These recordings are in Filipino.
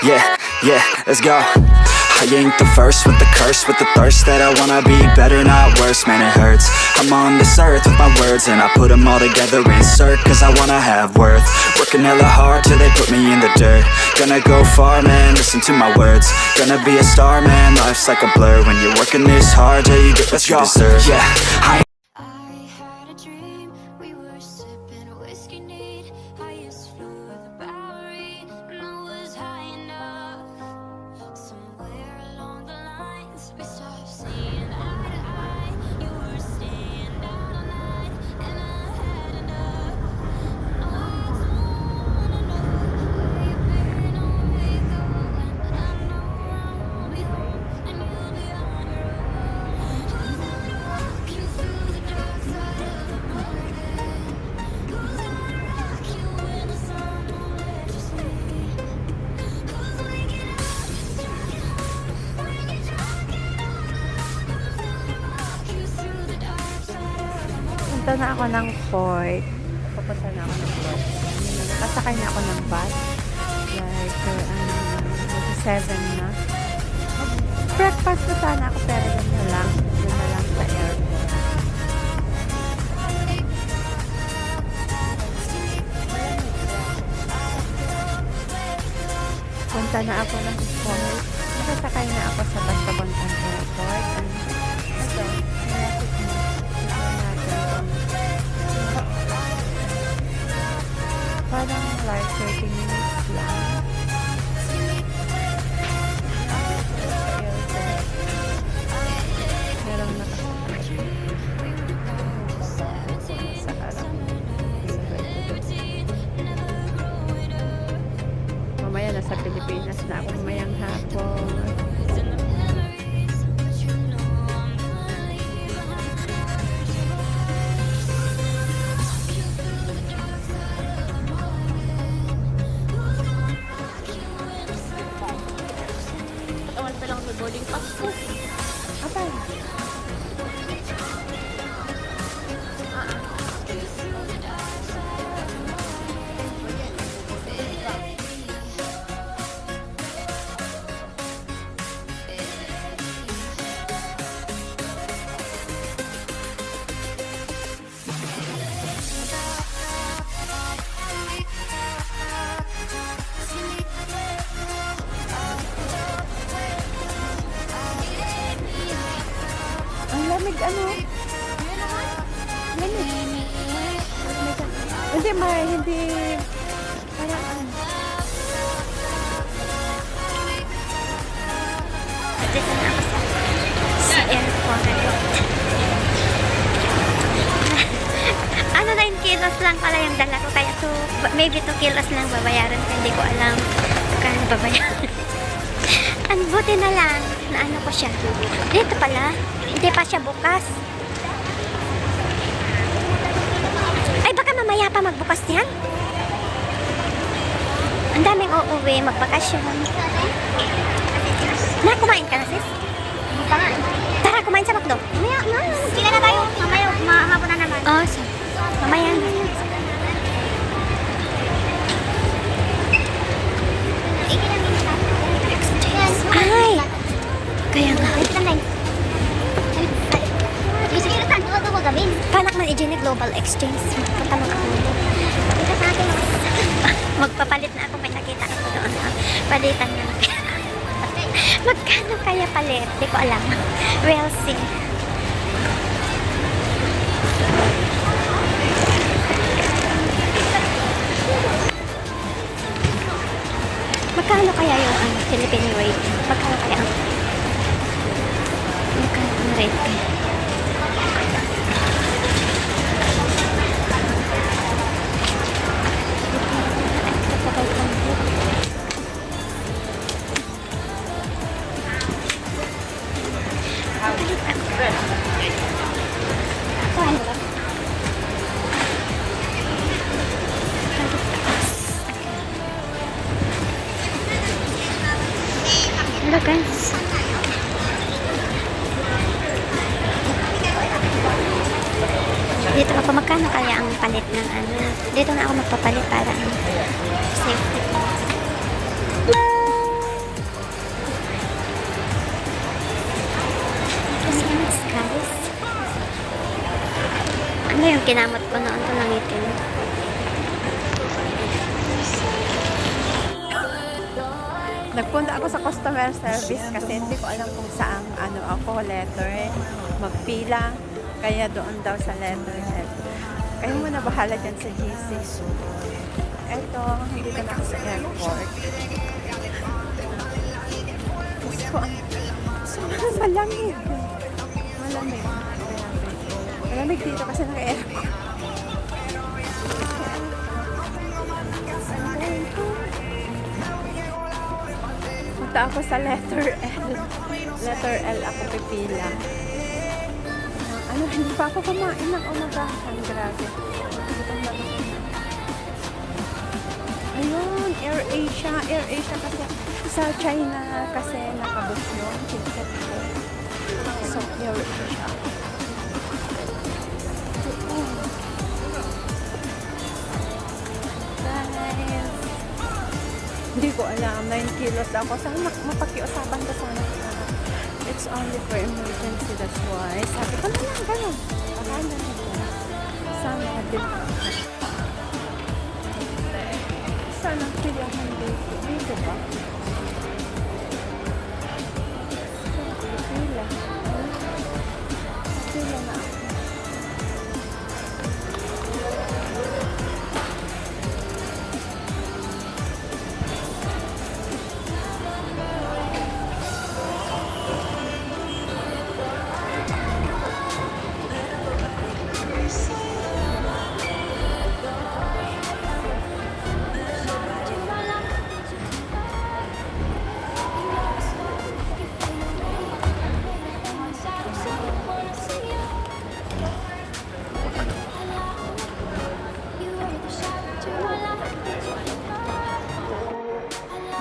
Yeah, let's go. I ain't the first with the curse, with the thirst that I wanna be better, not worse, man it hurts. I'm on this earth with my words and I put them all together, insert, cause I wanna have worth. Working hella hard till they put me in the dirt. Gonna go far, man, listen to my words. Gonna be a star, man, life's like a blur. When you're working this hard, yeah, you get what you deserve. Yeah, I had a dream, we were sipping whiskey neat. Highest floor of the Bowery, and I was high enough. Somewhere along the lines, we stopped seeing eye to eye. You were staying out all night, and I had enough. No, I don't wanna know where you've been or where you're going, but I know I'll be home, and you'll be on your own. Who's gonna walk you through the dark side of the morning? Who's gonna rock you when the sun won't let you sleep? Who's waking up just driving home when you're drunk and all alone? Who's gonna walk you through the dark side of the morning? Punta na ako ng port. Papunta na ako ng port. Nakasakay na ako ng bus. Like, 7 na. Breakfast na sana ako pero doon na lang. Doon na lang sa airport. Punta na ako ng port. Nakasakay na ako sa bus papuntang airport. And ito, malapit na. Tignan natin kung parang like 30 minutes lang. Merong nakasakay. Sa harap. Mamaya nasa Pilipinas na ako mamayang hapon. Awan pa lang may boarding pass ko. Apay. Ang lamig ano? Lamig. Hindi hindi parang ano. Dito na ako sa airport. Ano 9 kilos lang pala yung dala ko. Kaya so, maybe 2 kilos lang babayaran ko. Hindi ko alam kung babayaran. Ang buti na lang na ano ko siya. Dito pala. Hindi pa siya bukas. Ay, baka mamaya pa magbukas yan. Ang daming uuwi, magbakasyon. Na, kumain ka na, sis? Tara, kumain sa McDo. Mamaya na, sila na tayo. Mamaya, mahapon na naman. Oh, so, mamaya na. Ay! Kaya nga. Panak man i-Genie Global Exchange. Punta mo ako. Magpapalit na ako. May nakita ako doon. Palitan nga. Magkano kaya palit? Di ko alam. We'll see. Magkano kaya yung Philippine rate? Magkano kaya ang rate kaya? Hello guys. Dito ako, magkano kaya ang palit ng ano? Dito na ako magpapalit para safety. yung kinamot ko noon to ng itim. Nagpunta ako sa customer service kasi hindi ko alam kung saan ako letter magpila. Kaya doon daw sa letterhead. Kayo muna bahala dyan sa GC. Eto, hindi ko na ako sa airport. Gusto ko sobrang malamig. Malamig. Malamig dito kasi naka-airport. Punta ako sa letter L. Letter L ako pipila. Hindi pa ako kumain ng umagahan. Grabe. Ayun, Air Asia. Air Asia kasi sa China kasi nakabos yun. So, Air Asia. Guys. Hindi ko alam. 9 kilos ako. Sana mapakiusapan ko sana. It's only for emergency, that's why. Sabi ko na lang, gano'n. Bahala na lang. Sana din ako. Sana pilahan dito. Dito ba? Pila. Pila na ako.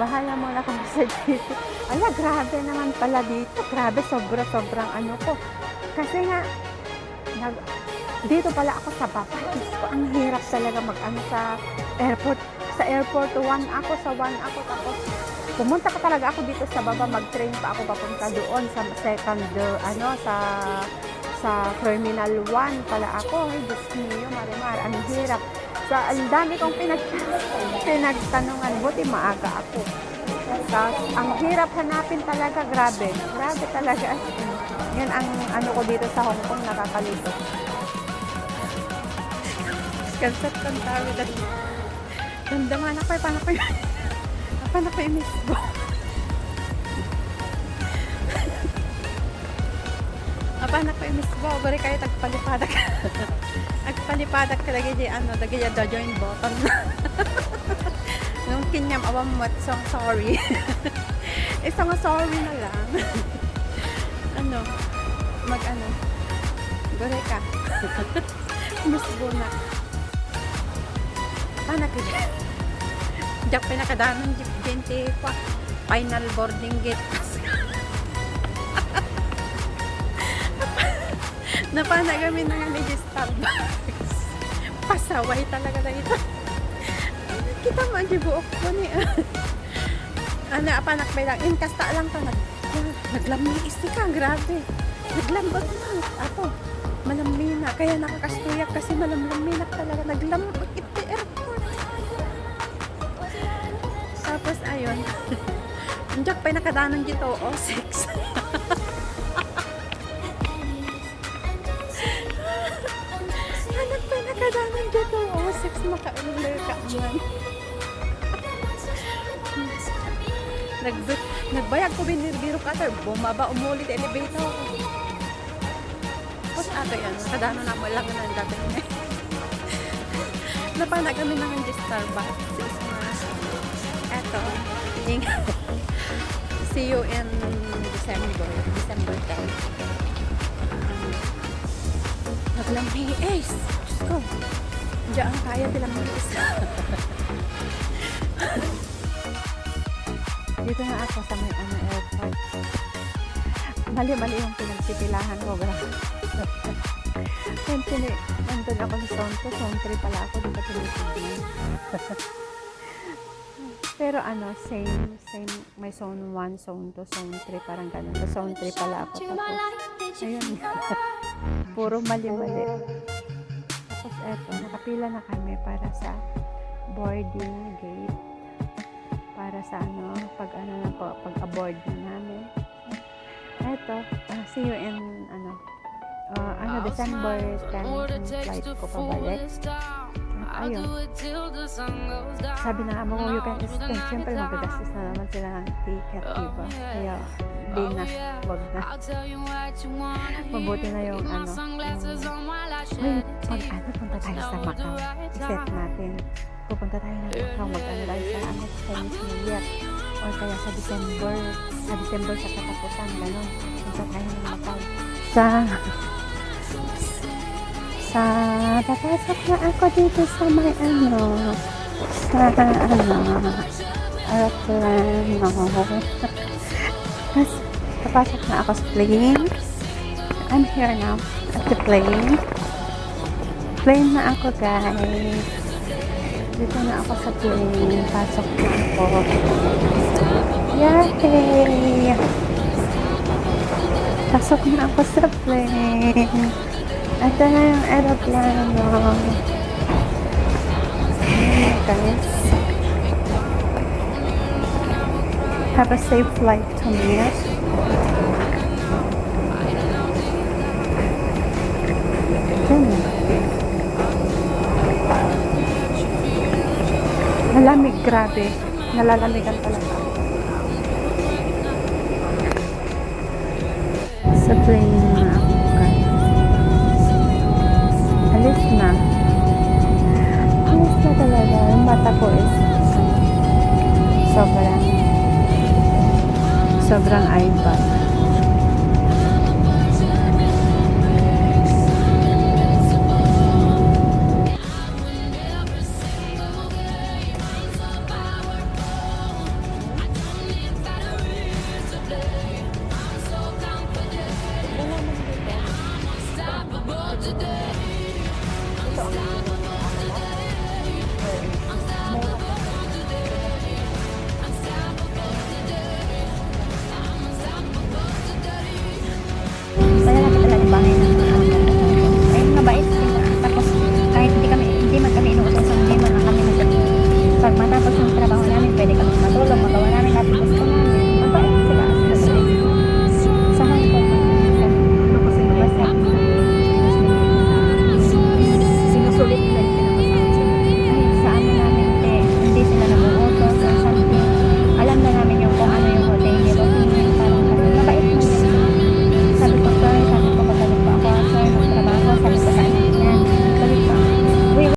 Bahala muna kung sa dito. Ala, grabe naman pala dito. Grabe, sobrang ano ko. Kasi nga, dito pala ako sa baba. Diyos ko, ang hirap talaga mag-ano sa airport. Sa airport, 1 ako, sa 1 ako. Tapos, pumunta ka talaga ako dito sa baba. Mag-train pa ako papunta doon sa second, sa Terminal 1 pala ako. Ay, Diyos niyo, marimar. Ang hirap. Ang dami kong pinagtanungan, buti maaga ako. Tapos, ang hirap hanapin talaga, grabe. Grabe talaga. Yan ang ano ko dito sa Hong Kong, nakakalito. Kansat kang tawi lang. Damdaman ako, paano ko yung miss ko? Paano ko yung miss ko? Bari kayo tagpalipadak. Agpalipadak ka lagi di the join button. Nung kinyam awam mo isang sorry. Isang sorry na lang. Bari ka. Miss ko na. Paano ka dyan? Diyak pinakadanan gente pa. Final boarding gate. Napana kami na nga ni Starbucks. Pasaway talaga na ito. Kita mo, di buok ko ni. Apanak ba lang. Inkasta lang ka. Naglamliis ka. Grabe. Naglambag lang. Ako. Malamlinak. Kaya nakakastuyak kasi malamlaminak talaga. Naglambag ito airport. Tapos, ayun. Diyak pa nakadanan dito. O, 6. Nakadanan dito. O, 6 makaulir ka man. Nagbayag ko binibiro ka. Bumaba, umulit elevator. Tapos ato yan. Nakadanan na mo lang na ang dati na. Napana kami naman di Starbucks. Eto. See you in December 10. Naglamay. Ace! Diyos ko. Diyan kaya nilang mag-isa. Dito na ako sa may airport. Mali-mali yung pinagpipilahan ko. Nandun ako sa zone 2. Zone 3 pala ako. Dito pinitignan. Pero same. May zone 1, zone 2, zone 3. Parang ganun. Sa zone 3 pala ako. Tapos, ayun. Puro mali-mali. Tapos eto, nakapila na kami para sa boarding gate. Para sa ano, pag ano na po, pag aboard na namin. Eto, see you in December 10 yung flight ko pabalik. At ayun. Sabi na mo, you can stay. Siyempre, magagastos na naman sila ng ticket, diba? Kaya, di na, wag na. Mabuti na yung punta tayo sa Macau. I-set natin. Pupunta tayo ng Macau, mag-ano tayo sa Chinese New Year. Or kaya sa December sa katapusan, gano'n. Punta tayo ng Macau. Papasok na ako dito sa may aeroplane. Tapos, papasok na ako sa plane. I'm here now at the plane. Plane na ako, guys. Dito na ako sa plane. Pasok na ako. Yay! Pasok na ako sa plane. Ito na yung aeroplano. Guys. Have a safe flight to me. Malamig, grabe. Nalalamigan talaga. Sa plane na ako, guys. Alis na. Alis na talaga. Yung mata ko is sobrang eye bag.